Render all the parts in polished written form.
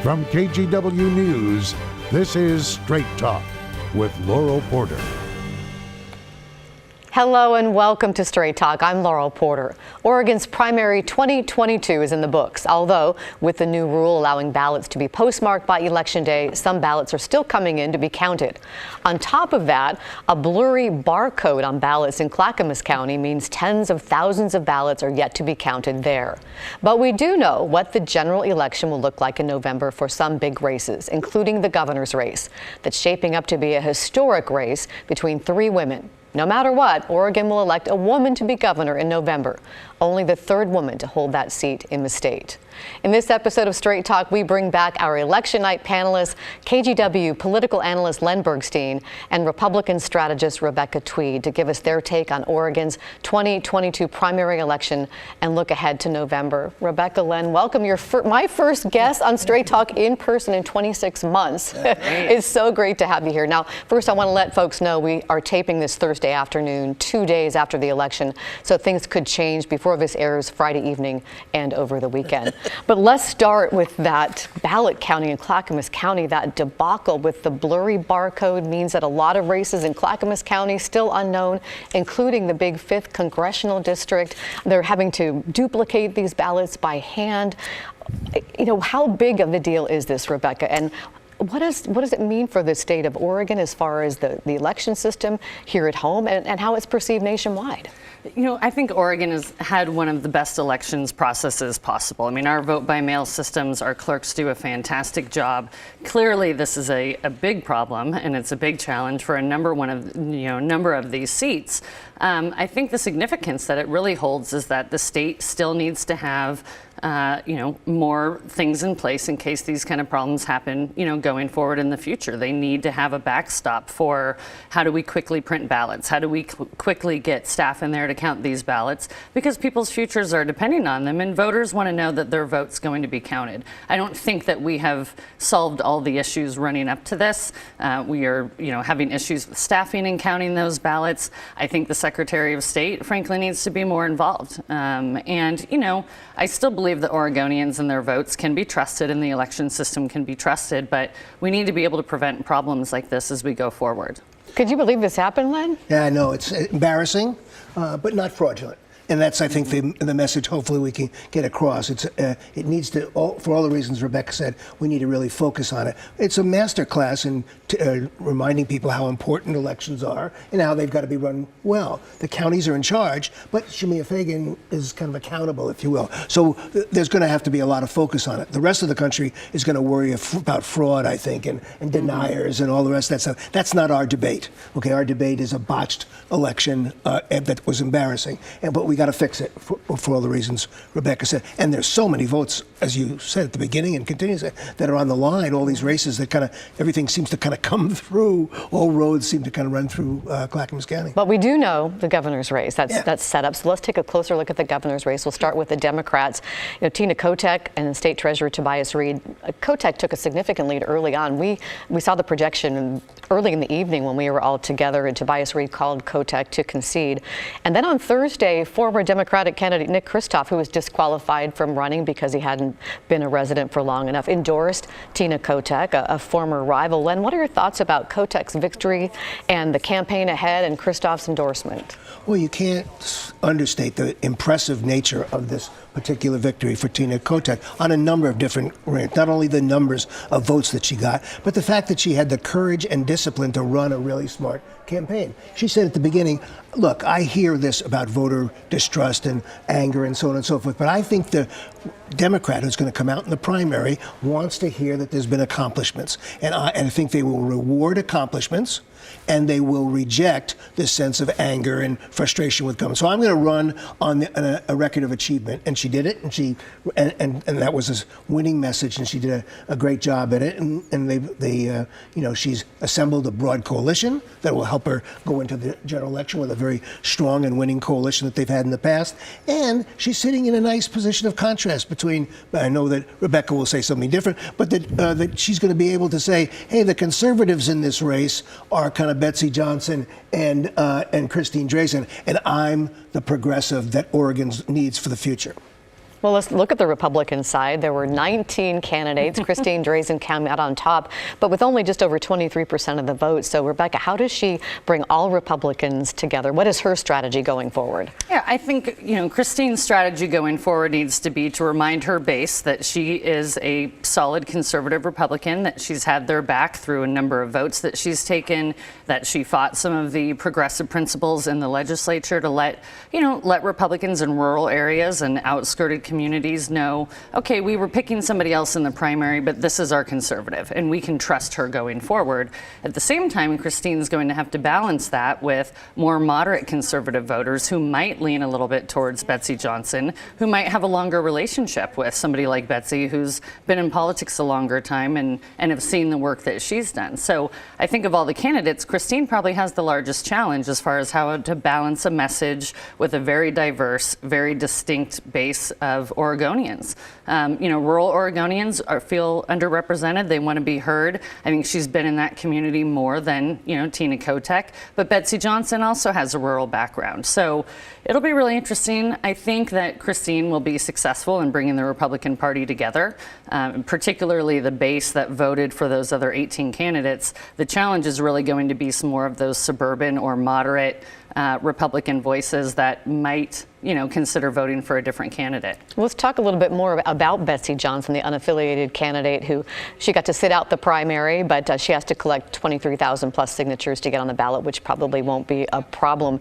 From KGW News, this is Straight Talk with Laurel Porter. Hello and welcome to Straight Talk. I'm Laurel Porter. Oregon's primary 2022 is in the books, although with the new rule allowing ballots to be postmarked by Election Day, some ballots are still coming in to be counted. On top of that, a blurry barcode on ballots in Clackamas County means tens of thousands of ballots are yet to be counted there. But we do know what the general election will look like in November for some big races, including the governor's race, that's shaping up to be a historic race between three women. No matter what, Oregon will elect a woman to be governor in November, only the third woman to hold that seat in the state. In this episode of Straight Talk, we bring back our election night panelists, KGW political analyst Len Bergstein and Republican strategist Rebecca Tweed, to give us their take on Oregon's 2022 primary election and look ahead to November. Rebecca, Len, welcome. You're my first guest on Straight Talk in person in 26 months. It's so great to have you here. Now, first, I want to let folks know we are taping this Thursday afternoon, 2 days after the election, so things could change before this airs Friday evening and over the weekend. But let's start with that ballot counting in Clackamas County. That debacle with the blurry barcode means that a lot of races in Clackamas County still unknown, including the big 5th congressional district. They're having to duplicate these ballots by hand. You know, how big of a deal is this, Rebecca? And what does it mean for the state of Oregon as far as the election system here at home and how it's perceived nationwide? You know, I think Oregon has had one of the best elections processes possible. I mean, our vote-by-mail systems, our clerks do a fantastic job. Clearly, this is a big problem, and it's a big challenge for a number of these seats. I think the significance that it really holds is that the state still needs to have more things in place in case these kind of problems happen, going forward in the future. They need to have a backstop for how do we quickly print ballots? How do we quickly get staff in there to count these ballots? Because people's futures are depending on them, and voters want to know that their vote's going to be counted. I don't think that we have solved all the issues running up to this. We are, having issues with staffing and counting those ballots. I think the Secretary of State, frankly, needs to be more involved. I still believe that Oregonians and their votes can be trusted and the election system can be trusted, but we need to be able to prevent problems like this as we go forward. Could you believe this happened, Len? Yeah, I know. It's embarrassing, but not fraudulent. And that's, I think, the message hopefully we can get across. It needs to, for all the reasons Rebecca said, we need to really focus on it. It's a master class in reminding people how important elections are and how they've got to be run well. The counties are in charge, but Shemia Fagan is kind of accountable, if you will. So there's going to have to be a lot of focus on it. The rest of the country is going to worry about fraud, I think, and deniers and all the rest of that stuff. That's not our debate. Okay, our debate is a botched election that was embarrassing, but we got to fix it for all the reasons Rebecca said. And there's so many votes, as you said at the beginning and continue to say, that are on the line, all these races that kind of, everything seems to kind of come through, all roads seem to kind of run through Clackamas County. But we do know the governor's race. That's set up. So let's take a closer look at the governor's race. We'll start with the Democrats. Tina Kotek and State Treasurer Tobias Reed. Kotek took a significant lead early on. We saw the projection early in the evening when we were all together, and Tobias Reed called Kotek to concede. And then on Thursday, former Democratic candidate Nick Kristof, who was disqualified from running because he hadn't been a resident for long enough, endorsed Tina Kotek, a former rival. Len, what are your thoughts about Kotek's victory and the campaign ahead and Kristof's endorsement? Well, you can't understate the impressive nature of this particular victory for Tina Kotek on a number of different ranks. Not only the numbers of votes that she got, but the fact that she had the courage and discipline to run a really smart campaign. She said at the beginning, look, I hear this about voter distrust and anger and so on and so forth, but I think the Democrat who's going to come out in the primary wants to hear that there's been accomplishments. And I think they will reward accomplishments, and they will reject this sense of anger and frustration with government. So I'm going to run on a record of achievement. And she did it, and that was a winning message, and she did a great job at it. And she's assembled a broad coalition that will help her go into the general election with a very strong and winning coalition that they've had in the past. And she's sitting in a nice position of contrast between, I know that Rebecca will say something different, but that she's going to be able to say, hey, the conservatives in this race are kind of Betsy Johnson and Christine Drazan, and I'm the progressive that Oregon needs for the future. Well, let's look at the Republican side. There were 19 candidates. Christine Drazan came out on top, but with only just over 23% of the vote. So, Rebecca, how does she bring all Republicans together? What is her strategy going forward? Yeah, I think, Christine's strategy going forward needs to be to remind her base that she is a solid conservative Republican, that she's had their back through a number of votes that she's taken, that she fought some of the progressive principles in the legislature to let Republicans in rural areas and outskirted communities know, okay, we were picking somebody else in the primary, but this is our conservative, and we can trust her going forward. At the same time, Christine's going to have to balance that with more moderate conservative voters who might lean a little bit towards Betsy Johnson, who might have a longer relationship with somebody like Betsy, who's been in politics a longer time and have seen the work that she's done. So I think of all the candidates, Christine probably has the largest challenge as far as how to balance a message with a very diverse, very distinct base of Oregonians. Rural Oregonians feel underrepresented. They want to be heard. I think she's been in that community more than, Tina Kotek. But Betsy Johnson also has a rural background. So it'll be really interesting. I think that Christine will be successful in bringing the Republican Party together, particularly the base that voted for those other 18 candidates. The challenge is really going to be some more of those suburban or moderate Republican voices that might, consider voting for a different candidate. Let's talk a little bit more about Betsy Johnson, the unaffiliated candidate who she got to sit out the primary, but she has to collect 23,000 plus signatures to get on the ballot, which probably won't be a problem.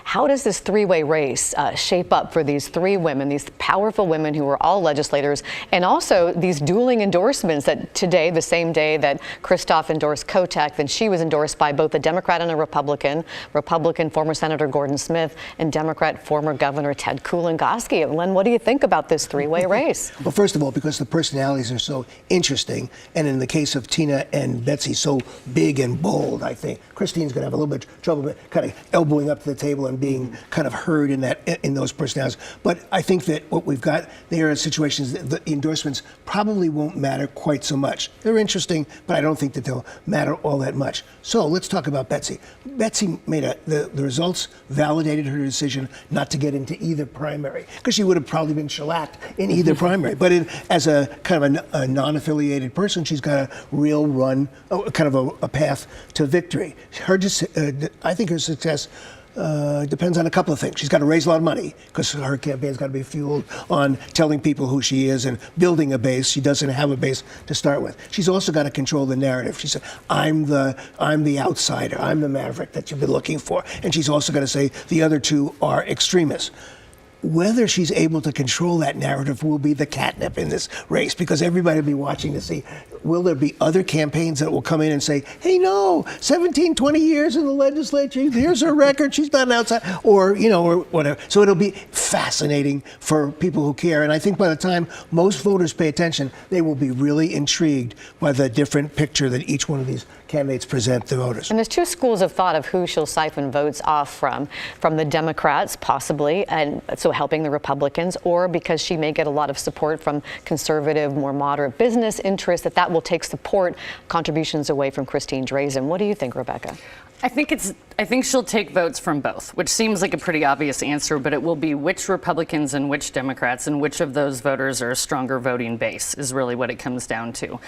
How does this three-way race shape up for these three women, these powerful women who are all legislators, and also these dueling endorsements that today, the same day that Christoph endorsed Kotek, then she was endorsed by both a Democrat and a Republican former Senator Gordon Smith and Democrat former Governor Ted Kulingoski. Len, what do you think about this three-way race? Well, first of all, because the personalities are so interesting, and in the case of Tina and Betsy, so big and bold, I think Christine's going to have a little bit of trouble kind of elbowing up to the table and being kind of heard in those personalities. But I think that what we've got there are situations that the endorsements probably won't matter quite so much. They're interesting, but I don't think that they'll matter all that much. So let's talk about Betsy. Betsy made the results validated her decision not to get into either primary, because she would have probably been shellacked in either primary. But as a kind of a non-affiliated person, she's got a real run, kind of a path to victory. I think her success depends on a couple of things. She's got to raise a lot of money, because her campaign's got to be fueled on telling people who she is and building a base. She doesn't have a base to start with. She's also got to control the narrative. She said, I'm the outsider. I'm the maverick that you've been looking for. And she's also got to say the other two are extremists. Whether she's able to control that narrative will be the catnip in this race, because everybody will be watching to see, will there be other campaigns that will come in and say, hey, no, 17, 20 years in the legislature, here's her record, she's not an outsider, or whatever. So it'll be fascinating for people who care. And I think by the time most voters pay attention, they will be really intrigued by the different picture that each one of these candidates present to voters. And there's two schools of thought of who she'll siphon votes off from the Democrats, possibly, and so helping the Republicans, or because she may get a lot of support from conservative, more moderate business interests, that will take support contributions away from Christine Drazan. What do you think, Rebecca? I think she'll take votes from both, which seems like a pretty obvious answer, but it will be which Republicans and which Democrats and which of those voters are a stronger voting base is really what it comes down to.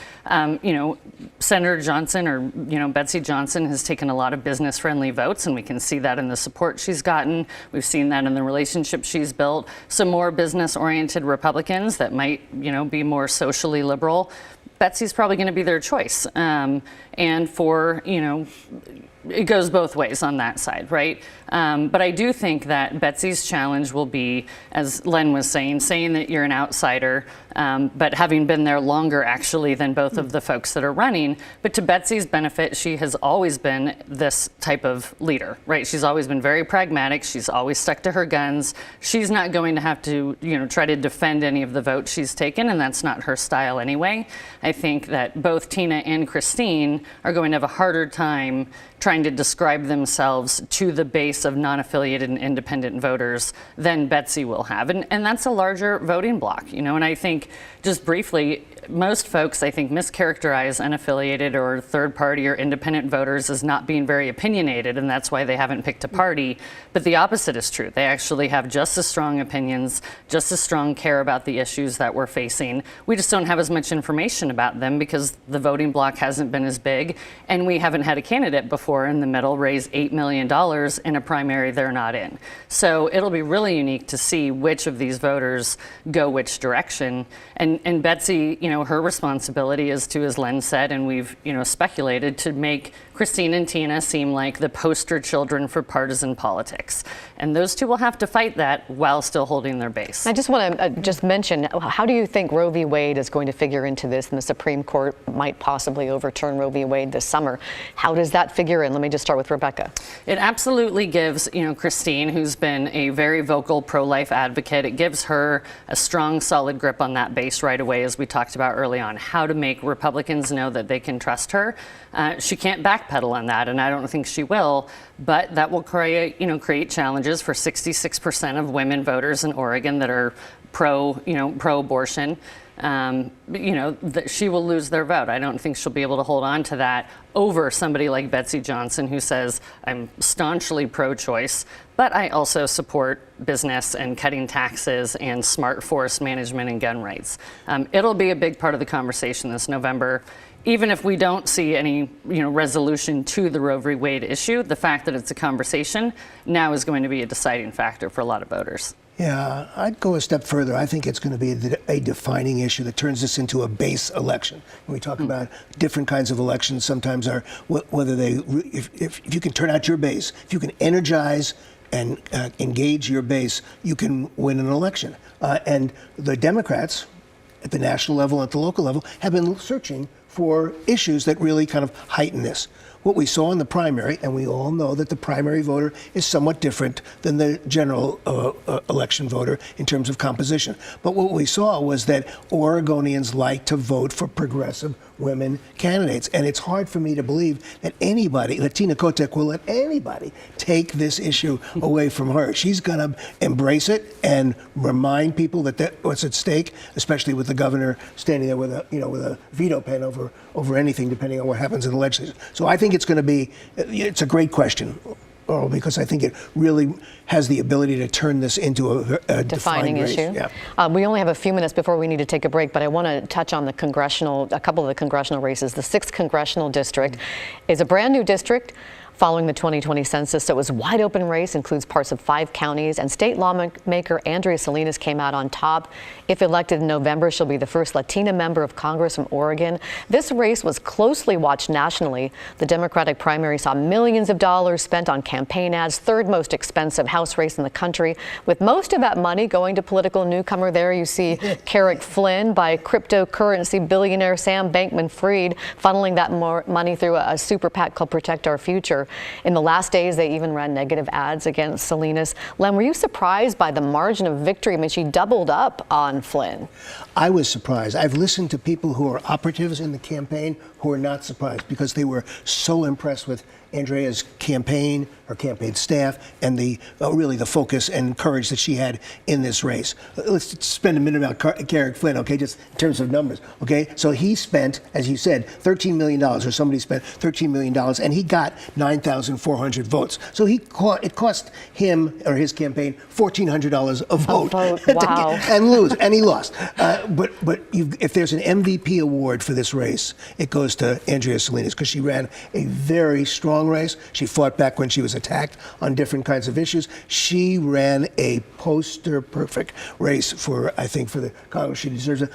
Senator Johnson or, Betsy Johnson has taken a lot of business-friendly votes, and we can see that in the support she's gotten. We've seen that in the relationship she's built. Some more business-oriented Republicans that might, be more socially liberal, Betsy's probably going to be their choice. And for, it goes both ways on that side, right? But I do think that Betsy's challenge will be, as Len was saying that you're an outsider, but having been there longer actually than both of the folks that are running. But to Betsy's benefit, she has always been this type of leader, right? She's always been very pragmatic. She's always stuck to her guns. She's not going to have to, try to defend any of the votes she's taken, and that's not her style anyway. I think that both Tina and Christine are going to have a harder time trying to describe themselves to the base of non-affiliated and independent voters than Betsy will have. And that's a larger voting bloc, And I think, just briefly, most folks, I think, mischaracterize unaffiliated or third party or independent voters as not being very opinionated, and that's why they haven't picked a party. But the opposite is true. They actually have just as strong opinions, just as strong care about the issues that we're facing. We just don't have as much information about them because the voting bloc hasn't been as big, and we haven't had a candidate before in the middle raise $8 million in a primary they're not in. So it'll be really unique to see which of these voters go which direction. And Betsy, her responsibility is to, as Len said, and we've, speculated, to make Christine and Tina seem like the poster children for partisan politics. And those two will have to fight that while still holding their base. I just want to just mention, how do you think Roe v. Wade is going to figure into this, and the Supreme Court might possibly overturn Roe v. Wade this summer? How does that figure in? Let me just start with Rebecca. It absolutely gives, Christine, who's been a very vocal pro-life advocate, it gives her a strong, solid grip on that base right away, as we talked about early on, how to make Republicans know that they can trust her. She can't backpedal on that, and I don't think she will, but that will create challenges for 66% of women voters in Oregon that are pro-abortion. She will lose their vote. I don't think she'll be able to hold on to that over somebody like Betsy Johnson, who says, I'm staunchly pro-choice, but I also support business and cutting taxes and smart forest management and gun rights. It'll be a big part of the conversation this November. Even if we don't see any, resolution to the Roe v. Wade issue, the fact that it's a conversation now is going to be a deciding factor for a lot of voters. Yeah, I'd go a step further. I think it's going to be a defining issue that turns this into a base election. When we talk about different kinds of elections, sometimes are whether if you can turn out your base, if you can energize and engage your base, you can win an election. And the Democrats, at the national level, at the local level, have been searching for issues that really kind of heighten this. What we saw in the primary, and we all know that the primary voter is somewhat different than the general election voter in terms of composition. But what we saw was that Oregonians like to vote for progressive women candidates. And it's hard for me to believe that Tina Kotek will let anybody take this issue away from her. She's going to embrace it and remind people that what's at stake, especially with the governor standing there with a veto pen over anything, depending on what happens in the legislature. So I think it's a great question, Laurel, because I think it really has the ability to turn this into a defining issue. Yeah. We only have a few minutes before we need to take a break, but I want to touch on a couple of the congressional races. The 6th congressional district is a brand new district following the 2020 census. So it was a wide open race, includes parts of 5 counties, and state lawmaker Andrea Salinas came out on top. If elected in November, she'll be the first Latina member of Congress from Oregon. This race was closely watched nationally. The Democratic primary saw millions of dollars spent on campaign ads, 3rd most expensive House race in the country, with most of that money going to political newcomer. There you see Carrick Flynn by cryptocurrency billionaire Sam Bankman-Fried, funneling that more money through a super PAC called Protect Our Future. In the last days, they even ran negative ads against Salinas. Len, were you surprised by the margin of victory? I mean, she doubled up on Flynn. I was surprised. I've listened to people who are operatives in the campaign who are not surprised because they were so impressed with Andrea's campaign, her campaign staff, and really the focus and courage that she had in this race. Let's spend a minute about Carrick Flynn, okay, just in terms of numbers, okay? So he spent, as you said, $13 million, or somebody spent $13 million, and he got 9,400 votes. So it cost him or his campaign $1,400 a vote. Wow. And he lost. But if there's an MVP award for this race, it goes to Andrea Salinas because she ran a very strong race. She fought back when she was attacked on different kinds of issues. She ran a poster perfect race for the Congress. She deserves it.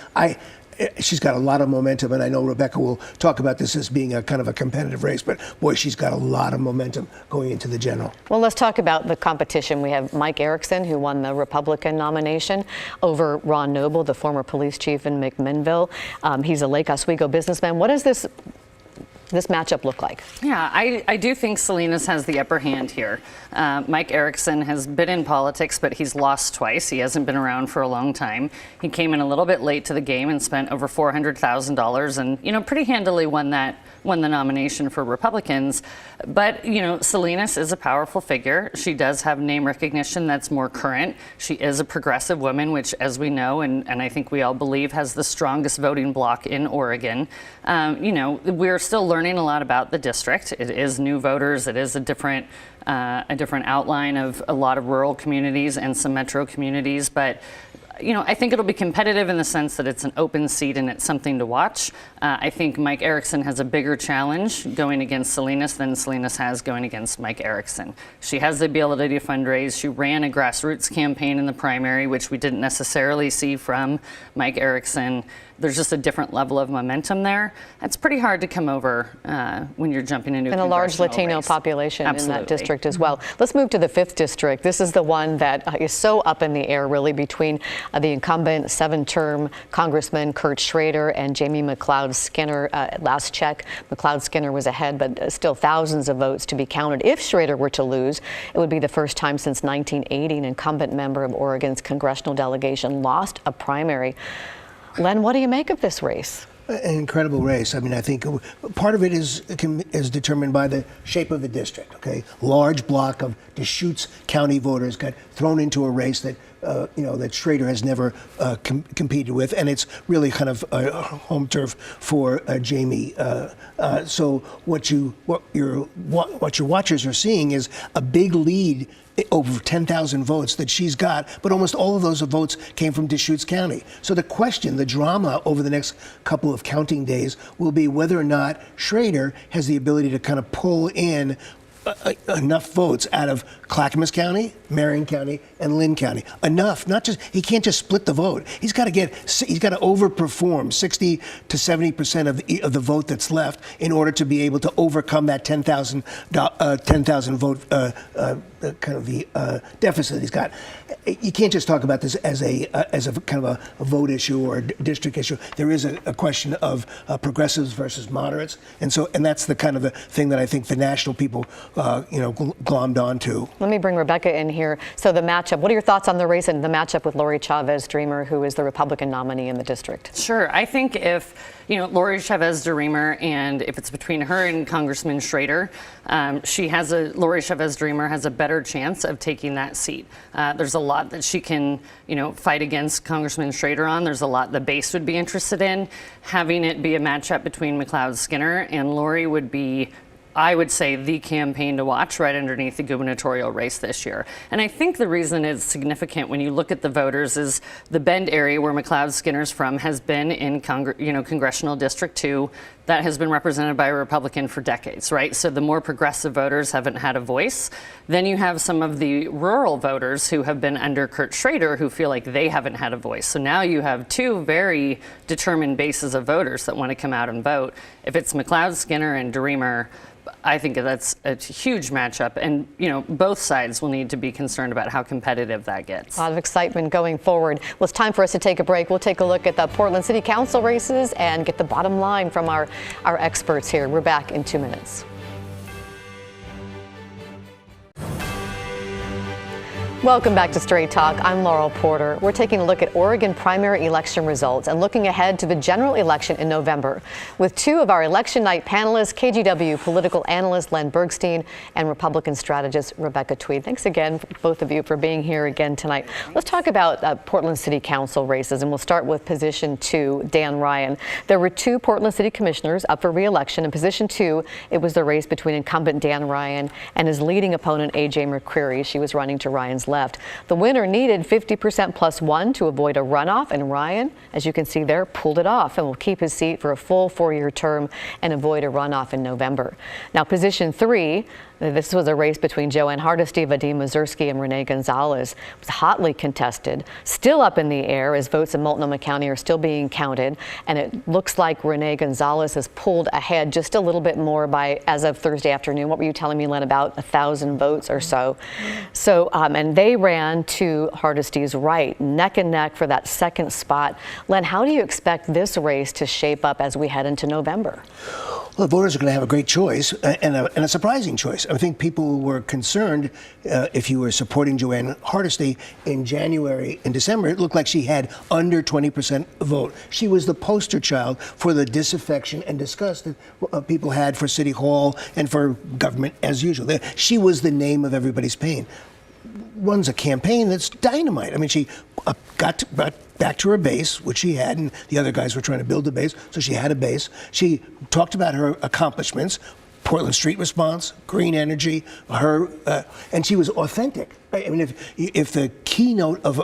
She's got a lot of momentum, and I know Rebecca will talk about this as being a kind of a competitive race, but boy, she's got a lot of momentum going into the general. Well, let's talk about the competition. We have Mike Erickson, who won the Republican nomination over Ron Noble, the former police chief in McMinnville. He's a Lake Oswego businessman. What does this this matchup look like? Yeah, I do think Salinas has the upper hand here. Mike Erickson has been in politics, but he's lost twice. He hasn't been around for a long time. He came in a little bit late to the game and spent over $400,000 and, pretty handily won the nomination for Republicans. But, Salinas is a powerful figure. She does have name recognition that's more current. She is a progressive woman, which, as we know, and I think we all believe, has the strongest voting bloc in Oregon. We're still learning a lot about the district. It is new voters. It is a different outline of a lot of rural communities and some metro communities. But I think it'll be competitive in the sense that it's an open seat and it's something to watch. I think Mike Erickson has a bigger challenge going against Salinas than Salinas has going against Mike Erickson. She has the ability to fundraise. She ran a grassroots campaign in the primary, which we didn't necessarily see from Mike Erickson. There's just a different level of momentum there. It's pretty hard to come over when you're jumping into and a large Latino race. Population Absolutely. in that district as well. Let's move to the 5th district. This is the one that is so up in the air, really, between the incumbent 7-term Congressman Kurt Schrader and Jamie McLeod Skinner. Last check, McLeod Skinner was ahead, but still thousands of votes to be counted. If Schrader were to lose, it would be the first time since 1980 an incumbent member of Oregon's congressional delegation lost a primary. Len, what do you make of this race? An incredible race. I mean, I think part of it is determined by the shape of the district. Okay, large block of Deschutes County voters got thrown into a race that that Schrader has never competed with, and it's really kind of home turf for Jamie. So what your watchers are seeing is a big lead, over 10,000 votes that she's got, but almost all of those votes came from Deschutes County. So the question, the drama over the next couple of counting days will be whether or not Schrader has the ability to kind of pull in enough votes out of Clackamas County, Marion County, and Lynn County. Enough, not just, he can't just split the vote. He's got to overperform 60 to 70% of the vote that's left in order to be able to overcome that 10,000 vote kind of the deficit he's got. You can't just talk about this as a kind of a vote issue or a district issue. There is a question of progressives versus moderates, and that's the kind of the thing that I think the national people glommed onto. Let me bring Rebecca in here. So the matchup, what are your thoughts on the race and the matchup with Lori Chavez-Dreamer, who is the Republican nominee in the district? Sure. I think if, Lori Chavez-Dreamer, and if it's between her and Congressman Schrader, Lori Chavez-Dreamer has a better chance of taking that seat. There's a lot that she can, fight against Congressman Schrader on. There's a lot the base would be interested in. Having it be a matchup between McLeod Skinner and Lori would be, I would say, the campaign to watch right underneath the gubernatorial race this year. And I think the reason it's significant when you look at the voters is the Bend area where McLeod Skinner's from has been in Congressional District 2. That has been represented by a Republican for decades, right? So the more progressive voters haven't had a voice. Then you have some of the rural voters who have been under Kurt Schrader who feel like they haven't had a voice. So now you have two very determined bases of voters that want to come out and vote. If it's McLeod Skinner and Dreamer, I think that's a huge matchup, and both sides will need to be concerned about how competitive that gets. A lot of excitement going forward. Well, it's time for us to take a break. We'll take a look at the Portland City Council races and get the bottom line from our experts here. We're back in 2 minutes. Welcome back to Straight Talk. I'm Laurel Porter. We're taking a look at Oregon primary election results and looking ahead to the general election in November with two of our election night panelists, KGW political analyst Len Bergstein and Republican strategist Rebecca Tweed. Thanks again, both of you, for being here again tonight. Let's talk about Portland City Council races, and we'll start with position 2, Dan Ryan. There were two Portland City commissioners up for re-election. In position 2, it was the race between incumbent Dan Ryan and his leading opponent, A.J. McCreary. She was running to Ryan's left. The winner needed 50% plus 1 to avoid a runoff, and Ryan, as you can see there, pulled it off and will keep his seat for a full 4-year term and avoid a runoff in November. Now, position 3, This was a race between Joanne Hardesty, Vadim Mazursky, and Renee Gonzalez. It was hotly contested, still up in the air as votes in Multnomah County are still being counted. And it looks like Renee Gonzalez has pulled ahead just a little bit more by, as of Thursday afternoon. What were you telling me, Len, about 1,000 votes or so? So, and they ran to Hardesty's right, neck and neck for that second spot. Len, how do you expect this race to shape up as we head into November? Well, the voters are going to have a great choice and a surprising choice. I think people were concerned if you were supporting Joanne Hardesty in January and December, it looked like she had under 20% vote. She was the poster child for the disaffection and disgust that people had for City Hall and for government as usual. She was the name of everybody's pain. Runs a campaign that's dynamite. I mean, she got back to her base, which she had, and the other guys were trying to build a base, so she had a base. She talked about her accomplishments, Portland street response, green energy, and she was authentic. I mean, if the keynote of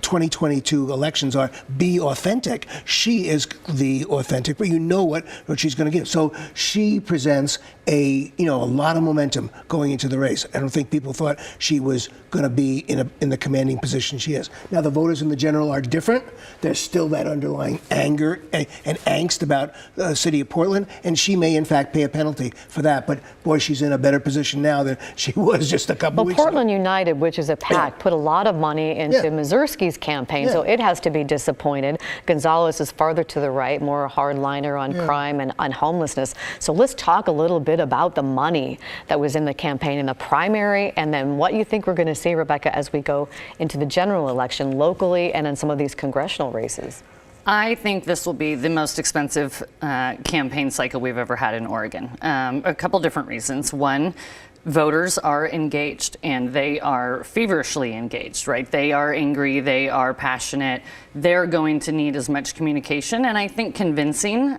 2022 elections are be authentic, she is the authentic, but you know what she's going to give. So she presents a lot of momentum going into the race. I don't think people thought she was going to be in the commanding position she is. Now the voters in the general are different. There's still that underlying anger and angst about the city of Portland, and she may in fact pay a penalty for that. But boy, she's in a better position now than she was just a couple weeks ago. Portland United, which is a PAC, put a lot of money into Mazursky's campaign, so it has to be disappointed. Gonzalez is farther to the right, more a hardliner on crime and on homelessness. So let's talk a little bit about the money that was in the campaign in the primary, and then what you think we're going to see, Rebecca, as we go into the general election locally and in some of these congressional races. I think this will be the most expensive campaign cycle we've ever had in Oregon. A couple different reasons. One, voters are engaged, and they are feverishly engaged, right? They are angry, they are passionate, they're going to need as much communication, and I think convincing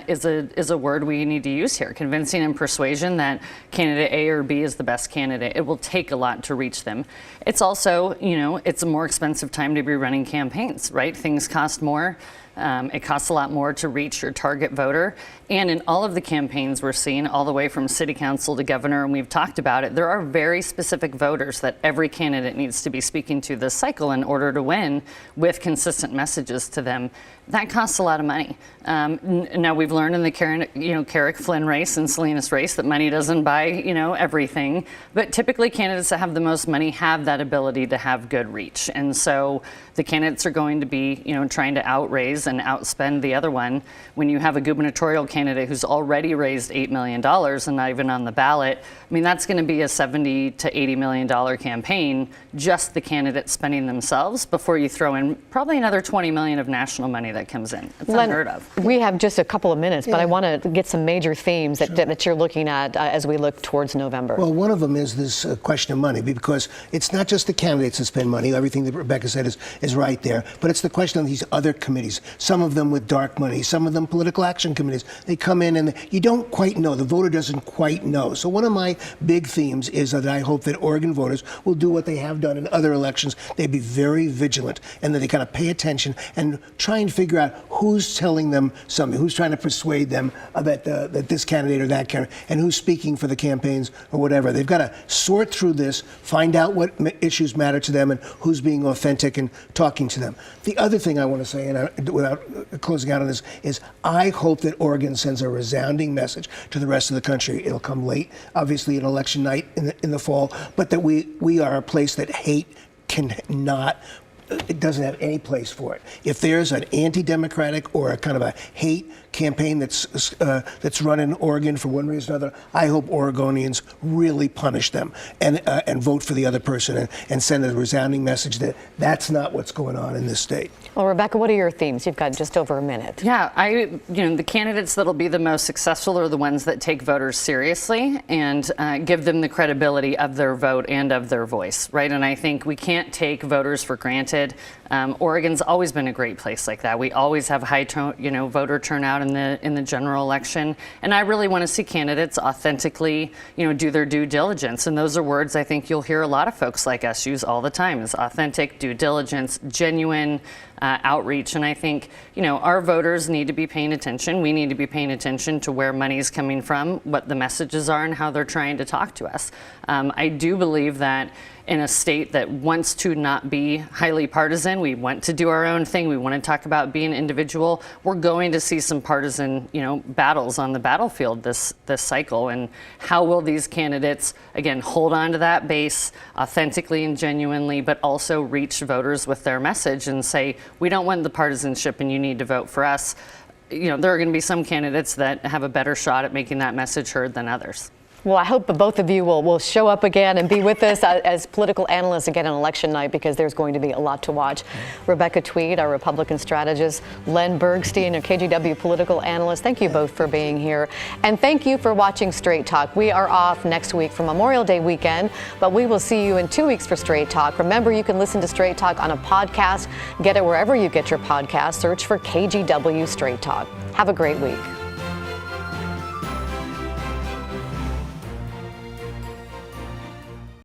is a word we need to use here. Convincing and persuasion that candidate A or B is the best candidate. It will take a lot to reach them. It's also, it's a more expensive time to be running campaigns, right? Things cost more. It costs a lot more to reach your target voter. And in all of the campaigns we're seeing, all the way from city council to governor, and we've talked about it, there are very specific voters that every candidate needs to be speaking to this cycle in order to win with consistent messages to them. That costs a lot of money. Now we've learned in the Carrick Flynn race and Salinas race that money doesn't buy, everything. But typically candidates that have the most money have that ability to have good reach. And so the candidates are going to be, trying to outraise and outspend the other one. When you have a gubernatorial candidate who's already raised $8 million and not even on the ballot, I mean, that's going to be a $70 to $80 million campaign, just the candidates spending themselves, before you throw in probably another $20 million of national money that comes in. It's unheard of. We have just a couple of minutes, but I want to get some major themes that you're looking at as we look towards November. Well, one of them is this question of money, because it's not just the candidates that spend money. Everything that Rebecca said is right there, but it's the question of these other committees, some of them with dark money, some of them political action committees. They come in and you don't quite know. The voter doesn't quite know. So one of my big themes is that I hope that Oregon voters will do what they have done in other elections. They be very vigilant, and that they kind of pay attention and try and figure out who's telling them something, who's trying to persuade them that this candidate or that candidate, and who's speaking for the campaigns or whatever. They've got to sort through this, find out what issues matter to them and who's being authentic and talking to them. The other thing I want to say, and without closing out on this, is I hope that Oregon sends a resounding message to the rest of the country. It'll come late, obviously, an election night in the fall, but that we are a place that hate cannot. It doesn't have any place for it. If there's an anti-democratic or a kind of a hate campaign that's run in Oregon for one reason or another, I hope Oregonians really punish them and vote for the other person and send a resounding message that that's not what's going on in this state. Well, Rebecca, what are your themes? You've got just over a minute. Yeah, the candidates that'll be the most successful are the ones that take voters seriously and give them the credibility of their vote and of their voice, right? And I think we can't take voters for granted. Oregon's always been a great place like that. We always have high voter turnout in the general election, and I really want to see candidates authentically do their due diligence. And those are words I think you'll hear a lot of folks like us use all the time: is authentic, due diligence, genuine outreach. And I think our voters need to be paying attention. We need to be paying attention to where money is coming from, what the messages are, and how they're trying to talk to us. I do believe that in a state that wants to not be highly partisan, we want to do our own thing, we want to talk about being individual, we're going to see some partisan battles on the battlefield this cycle. And how will these candidates, again, hold on to that base authentically and genuinely, but also reach voters with their message and say, we don't want the partisanship and you need to vote for us. There are going to be some candidates that have a better shot at making that message heard than others. Well, I hope both of you will show up again and be with us as political analysts again on election night, because there's going to be a lot to watch. Rebecca Tweed, our Republican strategist, Len Bergstein, our KGW political analyst, thank you both for being here. And thank you for watching Straight Talk. We are off next week for Memorial Day weekend, but we will see you in 2 weeks for Straight Talk. Remember, you can listen to Straight Talk on a podcast. Get it wherever you get your podcast. Search for KGW Straight Talk. Have a great week.